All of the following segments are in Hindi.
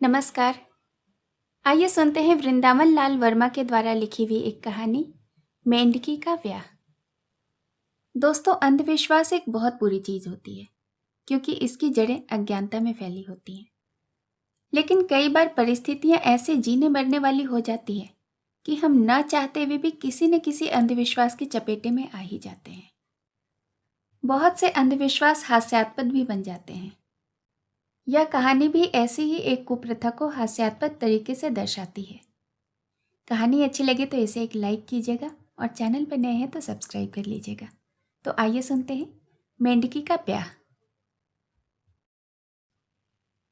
नमस्कार। आइए सुनते हैं वृंदावन लाल वर्मा के द्वारा लिखी हुई एक कहानी, मेंढकी का ब्याह। दोस्तों, अंधविश्वास एक बहुत बुरी चीज होती है क्योंकि इसकी जड़ें अज्ञानता में फैली होती हैं। लेकिन कई बार परिस्थितियां ऐसे जीने मरने वाली हो जाती है कि हम न चाहते हुए भी किसी न किसी अंधविश्वास के चपेटे में आ ही जाते हैं। बहुत से अंधविश्वास हास्यास्पद भी बन जाते हैं। यह कहानी भी ऐसी ही एक कुप्रथा को हास्यास्पद तरीके से दर्शाती है। कहानी अच्छी लगे तो इसे एक लाइक कीजिएगा और चैनल पर नए हैं तो सब्सक्राइब कर लीजिएगा। तो आइए सुनते हैं मेंढकी का ब्याह।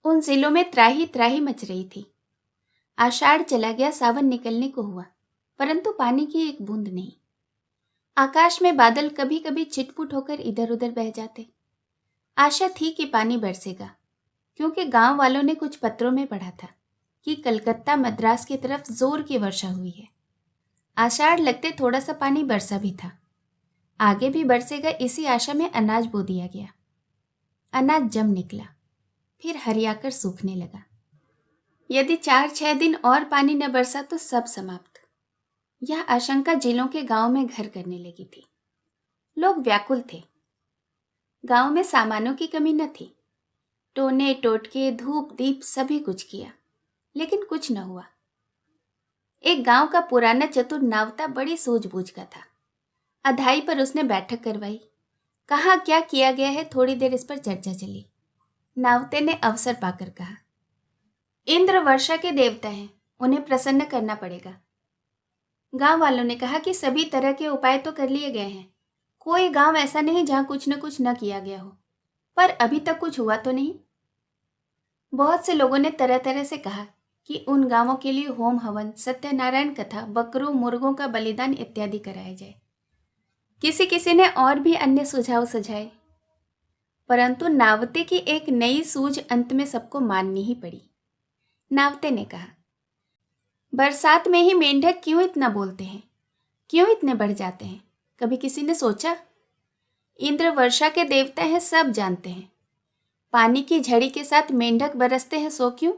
उन जिलों में त्राही त्राही मच रही थी। आषाढ़ चला गया, सावन निकलने को हुआ, परंतु पानी की एक बूंद नहीं। आकाश में बादल कभी कभी छिटपुट होकर इधर उधर बह जाते। आशा थी कि पानी बरसेगा, क्योंकि गांव वालों ने कुछ पत्रों में पढ़ा था कि कलकत्ता मद्रास की तरफ जोर की वर्षा हुई है। आषाढ़ लगते थोड़ा सा पानी बरसा भी था। आगे भी बरसेगा, इसी आशा में अनाज बो दिया गया। अनाज जम निकला, फिर हरियाकर सूखने लगा। यदि 4-6 दिन और पानी न बरसा तो सब समाप्त। यह आशंका जिलों के गांव में घर करने लगी थी। लोग व्याकुल थे। गांव में सामानों की कमी न थी। टोने टोटके, धूप दीप सभी कुछ किया, लेकिन कुछ न हुआ। एक गांव का पुराना चतुर नावता बड़ी सूझबूझ का था। अधाई पर उसने बैठक करवाई। कहा क्या किया गया है, थोड़ी देर इस पर चर्चा चली। नावते ने अवसर पाकर कहा, इंद्र वर्षा के देवता हैं, उन्हें प्रसन्न करना पड़ेगा। गांव वालों ने कहा कि सभी तरह के उपाय तो कर लिए गए हैं। कोई गांव ऐसा नहीं जहां कुछ न कुछ न किया गया हो, पर अभी तक कुछ हुआ तो नहीं। बहुत से लोगों ने तरह तरह से कहा कि उन गांवों के लिए होम हवन, सत्यनारायण कथा, बकरों मुर्गों का बलिदान इत्यादि कराया जाए। किसी किसी ने और भी अन्य सुझाव सुझाए, परंतु नावते की एक नई सूझ अंत में सबको माननी ही पड़ी। नावते ने कहा, बरसात में ही मेंढक क्यों इतना बोलते हैं, क्यों इतने बढ़ जाते हैं? कभी किसी ने सोचा? इंद्र वर्षा के देवता हैं, सब जानते हैं। पानी की झड़ी के साथ मेंढक बरसते हैं, सो क्यों?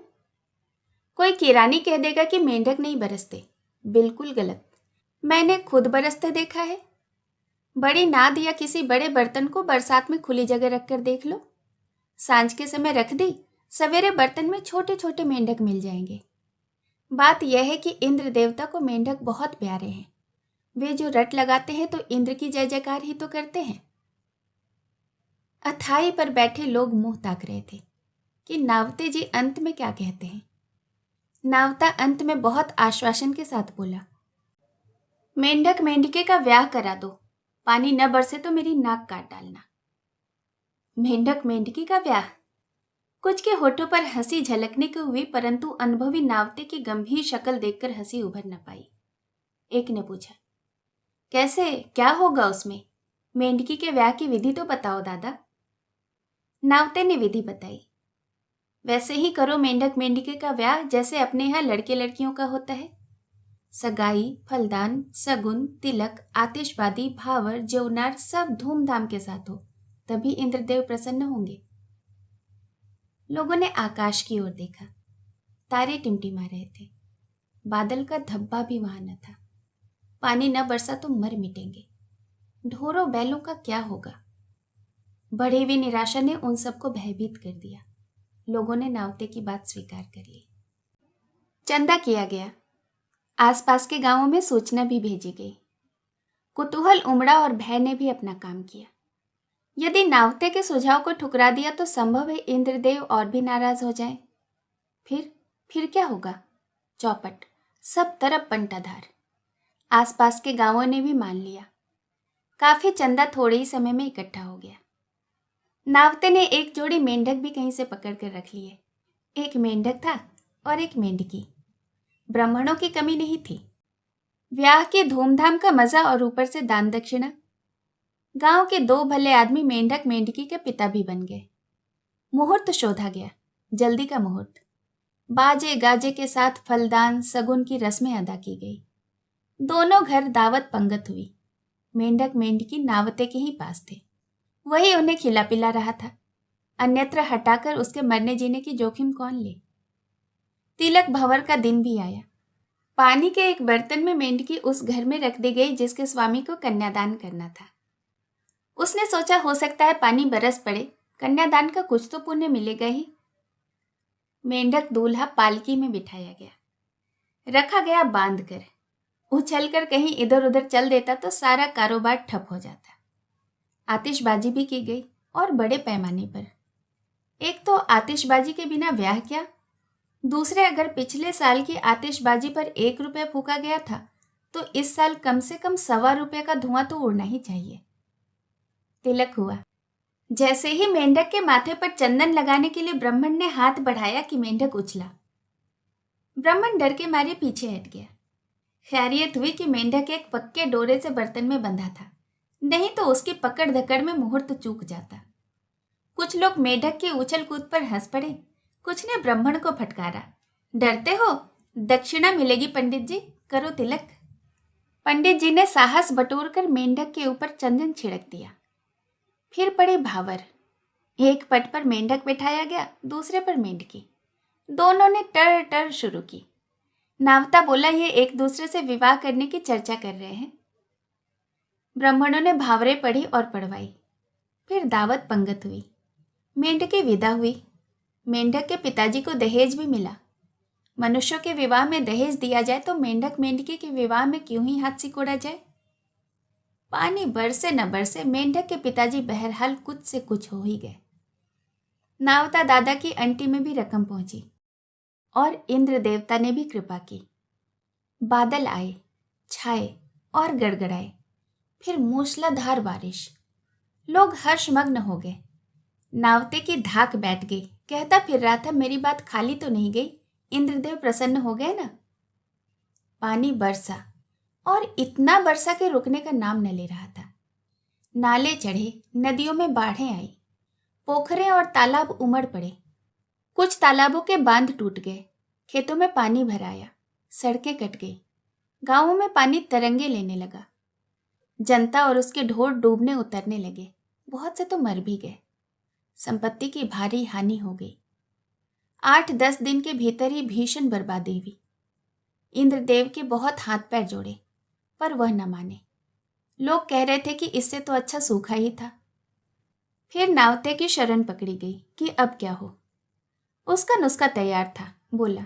कोई किरानी कह देगा कि मेंढक नहीं बरसते। बिल्कुल गलत। मैंने खुद बरसते देखा है। बड़ी नाद या किसी बड़े बर्तन को बरसात में खुली जगह रखकर देख लो। सांझ के समय रख दी, सवेरे बर्तन में छोटे छोटे मेंढक मिल जाएंगे। बात यह है कि इंद्र देवता को मेंढक बहुत प्यारे हैं। वे जो रट लगाते हैं तो इंद्र की जय जयकार ही तो करते हैं। अथाई पर बैठे लोग मुंह ताक रहे थे कि नावते जी अंत में क्या कहते हैं। नावता अंत में बहुत आश्वासन के साथ बोला, मेंढक मेंढके का ब्याह करा दो, पानी न बरसे तो मेरी नाक काट डालना। मेंढक मेंढकी का ब्याह? कुछ के होठों पर हंसी झलकने को हुई, परंतु अनुभवी नावते की गंभीर शक्ल देखकर हंसी उभर न पाई। एक ने पूछा, कैसे, क्या होगा उसमें? मेंढकी के ब्याह की विधि तो बताओ दादा। नावते ने विधि बताई। वैसे ही करो मेंढक मेंढके का ब्याह जैसे अपने यहाँ लड़के लड़कियों का होता है। सगाई, फलदान, सगुन, तिलक, आतिशबाजी, भावर, जौनार सब धूमधाम के साथ हो, तभी इंद्रदेव प्रसन्न होंगे। लोगों ने आकाश की ओर देखा। तारे टिमटिमा रहे थे। बादल का धब्बा भी वहां न था। पानी न बरसा तो मर मिटेंगे। ढोरों बैलों का क्या होगा? बढ़ी हुई निराशा ने उन सबको भयभीत कर दिया। लोगों ने नावते की बात स्वीकार कर ली। चंदा किया गया। आसपास के गांवों में सूचना भी भेजी गई। कुतूहल उमड़ा और भय ने भी अपना काम किया। यदि नावते के सुझाव को ठुकरा दिया तो संभव है इंद्रदेव और भी नाराज हो जाएं। फिर क्या होगा? चौपट, सब तरफ बंटाधार। आसपास के गांवों ने भी मान लिया। काफी चंदा थोड़े ही समय में इकट्ठा हो गया। नावते ने एक जोड़ी मेंढक भी कहीं से पकड़ कर रख लिए। एक मेंढक था और एक मेंढकी। ब्राह्मणों की कमी नहीं थी। ब्याह के धूमधाम का मजा और ऊपर से दान दक्षिणा। गांव के 2 भले आदमी मेंढक मेंढकी के पिता भी बन गए। मुहूर्त शोधा गया, जल्दी का मुहूर्त। बाजे गाजे के साथ फलदान, सगुन की रस्में अदा की गई। दोनों घर दावत पंगत हुई। मेंढक मेंढकी नावते के ही पास थे। वही उन्हें खिला पिला रहा था। अन्यत्र हटाकर उसके मरने जीने की जोखिम कौन ले? तिलक भंवर का दिन भी आया। पानी के एक बर्तन में मेंढकी उस घर में रख दी गई जिसके स्वामी को कन्यादान करना था। उसने सोचा हो सकता है पानी बरस पड़े, कन्यादान का कुछ तो पुण्य मिलेगा ही। मेंढक दूल्हा पालकी में बिठाया गया, रखा गया बांध कर। उछलकर कहीं इधर उधर चल देता तो सारा कारोबार ठप हो जाता। आतिशबाजी भी की गई और बड़े पैमाने पर। एक तो आतिशबाजी के बिना ब्याह क्या, दूसरे अगर पिछले साल की आतिशबाजी पर 1 रुपया फूका गया था तो इस साल कम से कम 1.25 रुपये का धुआं तो उड़ना ही चाहिए। तिलक हुआ। जैसे ही मेंढक के माथे पर चंदन लगाने के लिए ब्राह्मण ने हाथ बढ़ाया कि मेंढक उछला। ब्राह्मण डर के मारे पीछे हट गया। खैरियत हुई कि मेंढक एक पक्के डोरे से बर्तन में बंधा था, नहीं तो उसकी पकड़ धकड़ में मुहूर्त चूक जाता। कुछ लोग मेंढक की उछल कूद पर हंस पड़े, कुछ ने ब्राह्मण को फटकारा, डरते हो? दक्षिणा मिलेगी पंडित जी, करो तिलक। पंडित जी ने साहस बटोरकर मेंढक के ऊपर चंदन छिड़क दिया। फिर पड़े भावर। एक पट पर मेंढक बिठाया गया, दूसरे पर मेंढकी। दोनों ने टर टर शुरू की। नावता बोला, ये एक दूसरे से विवाह करने की चर्चा कर रहे हैं। ब्राह्मणों ने भावरे पढ़ी और पढ़वाई। फिर दावत पंगत हुई। मेंढकी विदा हुई। मेंढक के पिताजी को दहेज भी मिला। मनुष्यों के विवाह में दहेज दिया जाए तो मेंढक मेंढकी के विवाह में क्यों ही हाथ सिकोड़ा जाए। पानी बरसे न बरसे मेंढक के पिताजी बहरहाल कुछ से कुछ हो ही गए। नावता दादा की अंटी में भी रकम पहुंची और इंद्र देवता ने भी कृपा की। बादल आए, छाए और गड़गड़ाए। फिर मूसलाधार बारिश। लोग हर्षमग्न हो गए। नावते की धाक बैठ गई। कहता फिर रहा था, मेरी बात खाली तो नहीं गई, इंद्रदेव प्रसन्न हो गए ना। पानी बरसा और इतना बरसा के रुकने का नाम न ले रहा था। नाले चढ़े, नदियों में बाढ़ें आई, पोखरे और तालाब उमड़ पड़े। कुछ तालाबों के बांध टूट गए, खेतों में पानी भर आया, सड़कें कट गई, गांवों में पानी तरंगे लेने लगा। जनता और उसके ढोर डूबने उतरने लगे, बहुत से तो मर भी गए। संपत्ति की भारी हानि हो गई। 8-10 दिन के भीतर ही भीषण बर्बादी हुई। इंद्रदेव के बहुत हाथ पैर जोड़े, पर वह न माने। लोग कह रहे थे कि इससे तो अच्छा सूखा ही था। फिर नावते की शरण पकड़ी गई कि अब क्या हो। उसका नुस्खा तैयार था। बोला,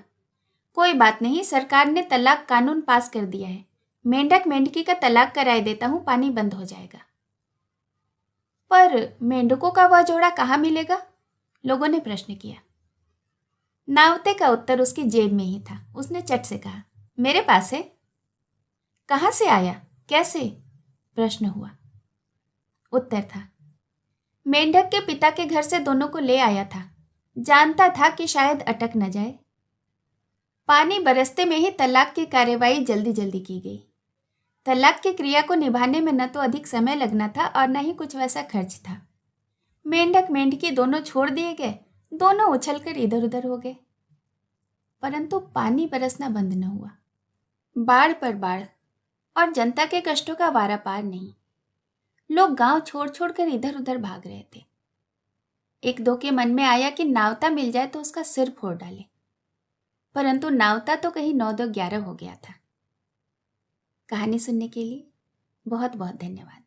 कोई बात नहीं, सरकार ने तलाक कानून पास कर दिया है, मेंढक मेंढकी का तलाक कराए देता हूं, पानी बंद हो जाएगा। पर मेंढकों का वह जोड़ा कहाँ मिलेगा? लोगों ने प्रश्न किया। नावते का उत्तर उसकी जेब में ही था। उसने चट से कहा, मेरे पास है। कहाँ से आया, कैसे? प्रश्न हुआ। उत्तर था, मेंढक के पिता के घर से दोनों को ले आया था, जानता था कि शायद अटक न जाए। पानी बरसते में ही तलाक की कार्यवाही जल्दी जल्दी की गई। तलाक की क्रिया को निभाने में न तो अधिक समय लगना था और न ही कुछ वैसा खर्च था। मेंढक मेंढकी दोनों छोड़ दिए गए, दोनों उछलकर इधर उधर हो गए। परंतु पानी बरसना बंद न हुआ। बाढ़ पर बाढ़ और जनता के कष्टों का वारा पार नहीं। लोग गांव छोड़ छोड़ कर इधर उधर भाग रहे थे। एक दो के मन में आया कि नावता मिल जाए तो उसका सिर फोड़ डाले, परंतु नावता तो कहीं 9-2-11 हो गया था। कहानी सुनने के लिए बहुत बहुत धन्यवाद।